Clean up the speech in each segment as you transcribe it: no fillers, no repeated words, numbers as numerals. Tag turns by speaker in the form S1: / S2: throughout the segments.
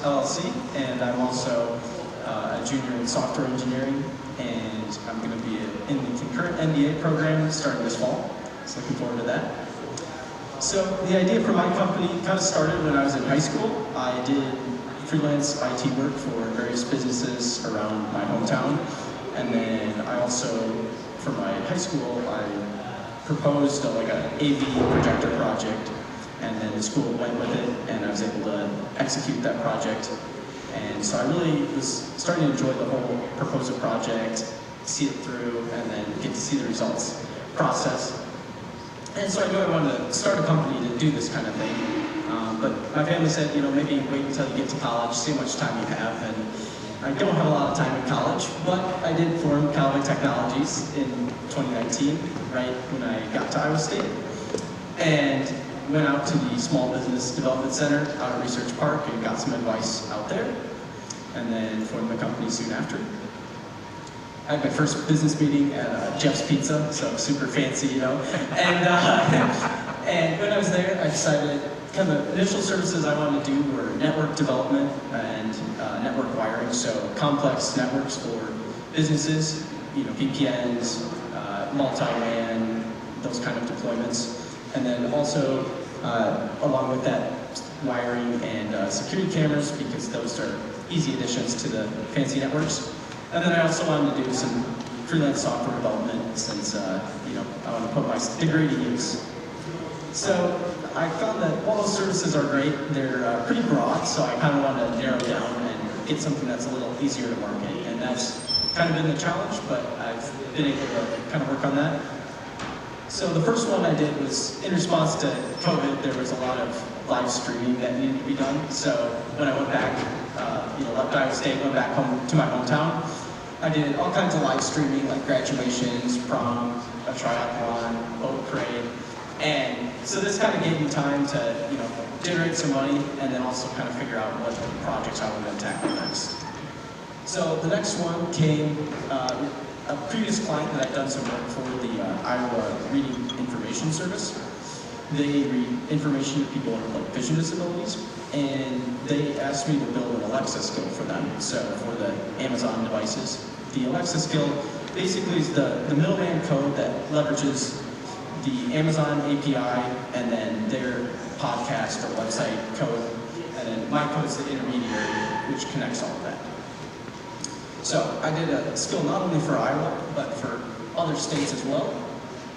S1: LLC, and I'm also a junior in software engineering, and I'm going to be in the concurrent MBA program starting this fall, so looking forward to that. So the idea for my company kind of started when I was in high school. I did freelance IT work for various businesses around my hometown, and then I also, for my high school, I proposed like an AV projector project, and then the school went with it, and I was able to execute that project. And so I really was starting to enjoy the whole proposal project, see it through, and then get to see the results process. And so I knew I wanted to start a company to do this kind of thing. But my family said, maybe wait until you get to college, see how much time you have. And I don't have a lot of time in college, but I did form Callaway Technologies in 2019, right when I got to Iowa State. And went out to the Small Business Development Center out at Research Park and got some advice out there. And then formed my company soon after. I had my first business meeting at Jeff's Pizza, so super fancy, And, and when I was there, I decided kind of the initial services I wanted to do were network development and network wiring, so complex networks for businesses, VPNs, multi-WAN, those kind of deployments. And then also, along with that, wiring and security cameras, because those are easy additions to the fancy networks. And then I also wanted to do some freelance software development since, I want to put my degree to use. So I found that all those services are great. They're pretty broad, so I kind of want to narrow down and get something that's a little easier to market. And that's kind of been the challenge, but I've been able to kind of work on that. So the first one I did was in response to COVID. There was a lot of live streaming that needed to be done. So when I went back, left Iowa State, went back home to my hometown, I did all kinds of live streaming, like graduations, prom, a triathlon, boat parade. And so this kind of gave me time to, generate some money and then also kind of figure out what projects I wanted to tackle next. So the next one came, a previous client that I'd done some work for, the Iowa Reading Information Service. They read information to people with vision disabilities, and they asked me to build an Alexa skill for them. So for the Amazon devices, the Alexa skill basically is the middleman code that leverages the Amazon API and then their podcast or website code, and then my code is the intermediary which connects all of that. So I did a skill not only for Iowa, but for other states as well.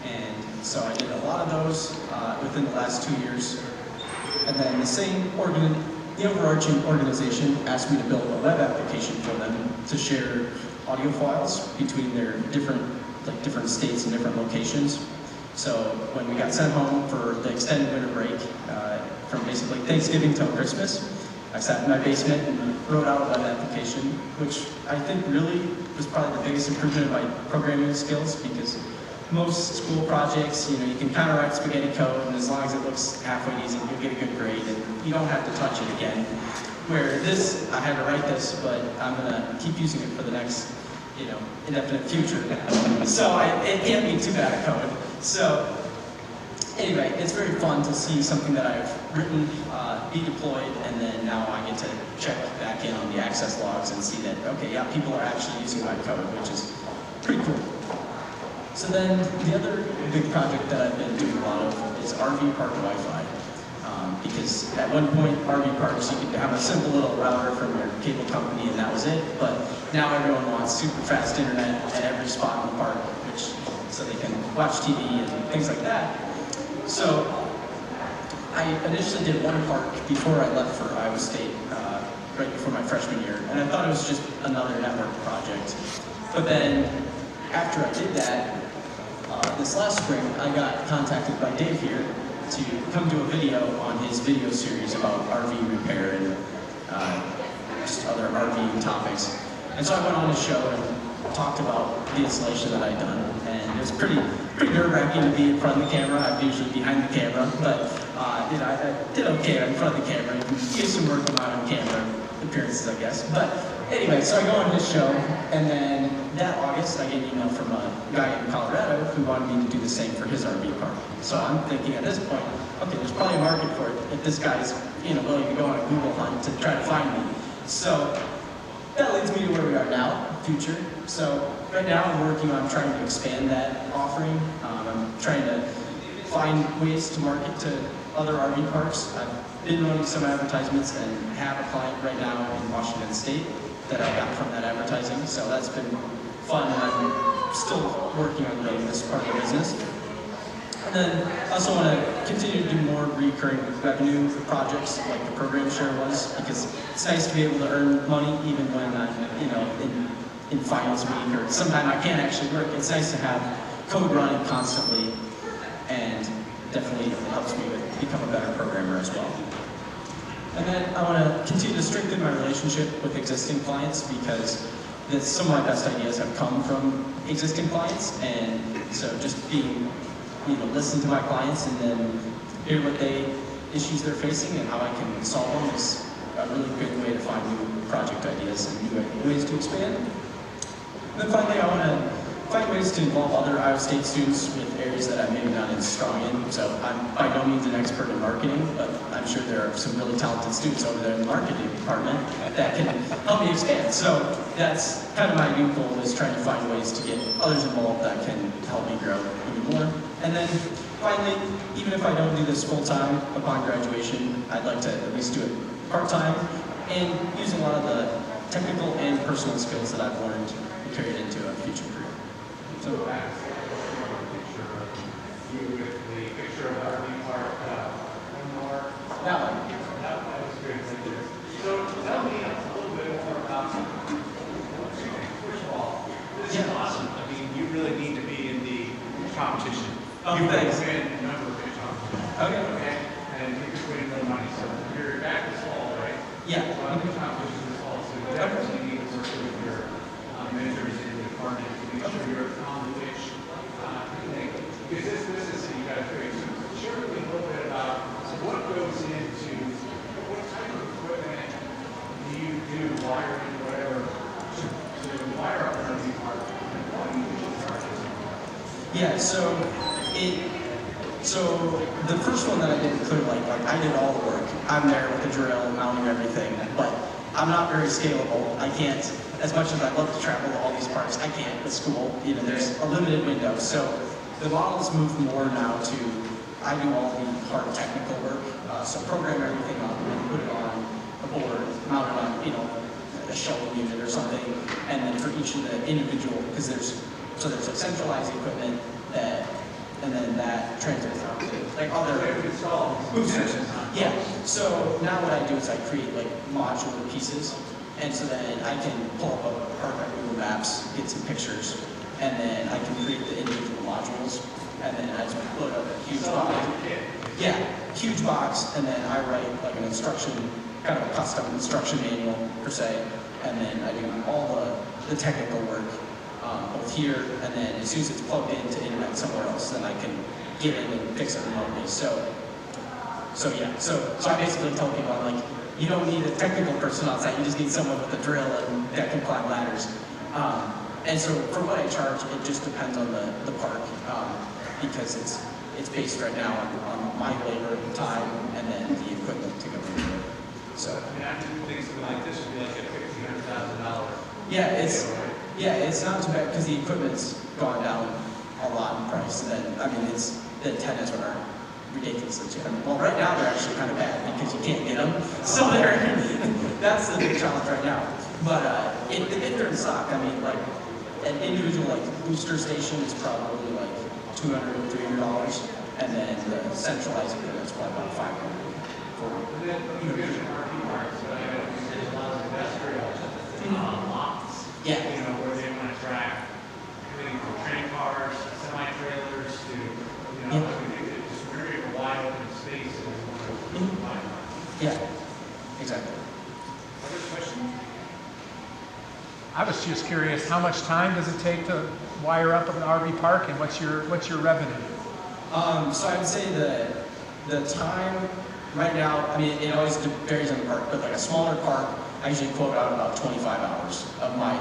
S1: And so I did a lot of those within the last 2 years. And then the overarching organization asked me to build a web application for them to share audio files between their different states and different locations. So when we got sent home for the extended winter break, from basically Thanksgiving till Christmas, I sat in my basement and wrote out a web application, which I think really was probably the biggest improvement of my programming skills, because most school projects, you can kind of write spaghetti code, and as long as it looks halfway decent, you'll get a good grade, and you don't have to touch it again. Where this, I had to write this, but I'm going to keep using it for the next, indefinite future. So it can't be too bad a code. So anyway, it's very fun to see something that I've written be deployed, and then now I get to check back in on the access logs and see that, okay, yeah, people are actually using my code, which is pretty cool. So then the other big project that I've been doing a lot of is RV park Wi-Fi. Because at one point, RV parks, you could have a simple little router from your cable company and that was it. But now everyone wants super fast internet at every spot in the park, so they can watch TV and things like that. So I initially did one park before I left for Iowa State, right before my freshman year, and I thought it was just another network project. But then after I did that, this last spring, I got contacted by Dave here to come do a video on his video series about RV repair and just other RV topics. And so I went on his show and talked about the installation that I'd done, and it was pretty nerve-wracking to be in front of the camera. I'm usually behind the camera, but I did okay in front of the camera. Gave some work on my own camera appearances, I guess. But anyway, so I go on his show, and then that August, I get an email from a guy in Colorado who wanted me to do the same for his RV park. So I'm thinking at this point, okay, there's probably a market for it if this guy's willing to go on a Google hunt to try to find me. So that leads me to where we are now, future. So right now I'm working on trying to expand that offering. I'm trying to find ways to market to other RV parks. I've been running some advertisements and have a client right now in Washington State that I got from that advertising. So that's been fun, and I'm still working on growing this part of the business. And then I also want to continue to do more recurring revenue projects like the program share was, because it's nice to be able to earn money even when I'm, in finals week, or sometime I can't actually work. It's nice to have code running constantly, and definitely it helps me become a better programmer as well. And then I want to continue to strengthen my relationship with existing clients, because some of my best ideas have come from existing clients, and so just being, listen to my clients and then hear what issues they're facing and how I can solve them is a really good way to find new project ideas and new ways to expand. And then finally, I want to find ways to involve other Iowa State students with areas that I'm maybe not as strong in. So I'm by no means an expert in marketing, but I'm sure there are some really talented students over there in the marketing department that can help me expand. So that's kind of my new goal, is trying to find ways to get others involved that can help me grow even more. And then finally, even if I don't do this full-time upon graduation, I'd like to at least do it part-time and use a lot of the technical and personal skills that I've learned and carry it into a future career. So
S2: back to the picture of you with the picture of RV park, one more.
S1: That one.
S2: That was great, thank you. So tell me a little bit more about, first of all, this is awesome. I mean, you really need to be in the competition.
S1: Oh, thanks.
S2: You've been in a number of big competitions. Okay. And you could win no money. So you're back this fall, right?
S1: Yeah.
S2: The competition this fall, so you definitely need to work with your mentors in the department to make sure you're on the pitch. Because this business that you got to create. So share with me a little bit about what goes into, what type of equipment do you do, wiring, whatever, to wire up an RV park, and what do you usually charge?
S1: Yeah, so the first one that I did clear, like I did all the work. I'm there with the drill, mounting everything, but I'm not very scalable. I can't, as much as I'd love to travel to all these parks, I can't with school. There's a limited window. So the model's moved more now to, I do all the hard technical work. So program everything up and put it on a board, mount it on, a shelving unit or something, and then for each of the individual, because there's a centralized equipment and then that transfers out to like other boosters. Yeah. So now what I do is I create like modular pieces, and so then I can pull up a part of Google Maps, get some pictures, and then I can create the individual modules, and then I just load up a huge box. Yeah, huge box, and then I write like an instruction, kind of a custom instruction manual per se, and then I do all the technical work. Both here, and then as soon as it's plugged into internet somewhere else, then I can get in and fix it remotely. So I basically tell people, I'm like, you don't need a technical person on site, you just need someone with a drill and that can climb ladders. And so for what I charge, it just depends on the park, because it's based right now on my labor, time, and then the equipment to go into it. So
S2: I think something like this would be like a $1,500,000.
S1: Yeah, it's not too bad because the equipment's gone down a lot in price. And then, the antennas are ridiculously cheap. Well, right now they're actually kind of bad because you can't get them. So that's the big challenge right now. But if they're in stock, like an individual booster station is probably like $200, $300, and then the centralized equipment is probably about $500.
S2: And then you mentioned RV parks, but there's a lot of industrial lots.
S1: Yeah.
S2: Where they want to track everything from train cars, semi-trailers to, just very wide open space that we want to provide.
S1: Yeah, exactly.
S2: Other questions?
S3: I was just curious, how much time does it take to wire up an RV park, and what's your revenue?
S1: So I would say the time right now, it always varies on the park, but like a smaller park, I usually quote out about 25 hours of my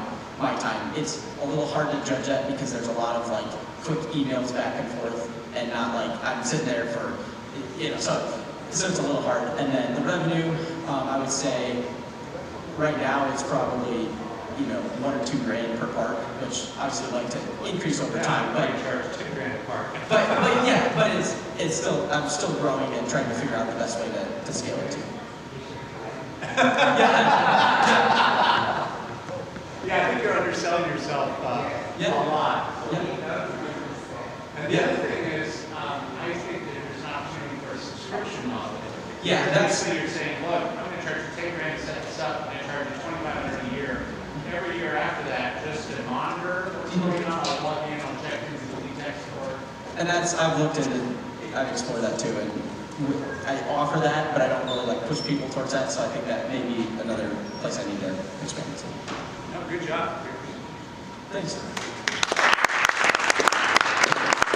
S1: time. It's a little hard to judge that because there's a lot of quick emails back and forth, and not I'm sitting there for, so So it's a little hard. And then the revenue, I would say right now it's probably, you know, $1 or $2 grand per park, which obviously I'd like to increase over time. But
S2: charge $2 grand a park.
S1: but yeah, but it's still, I'm still growing and trying to figure out the best way to scale it to.
S2: Yeah, I think you're underselling yourself
S1: Yeah.
S2: a lot.
S1: Yeah.
S2: And the other thing is, I think that there's an opportunity for a subscription model.
S1: Yeah, that's,
S2: Basically, you're saying, look, I'm going to charge you $10 grand to set this up, and I charge you $2,500 a year. Every year after that, just to monitor what's going on, I'll log in, I'll check into the text store.
S1: and that's, I've looked into, I've explored that too, and I offer that, but I don't really like push people towards that, so I think that may be another place I need to expand to.
S2: No, good job.
S1: Thanks.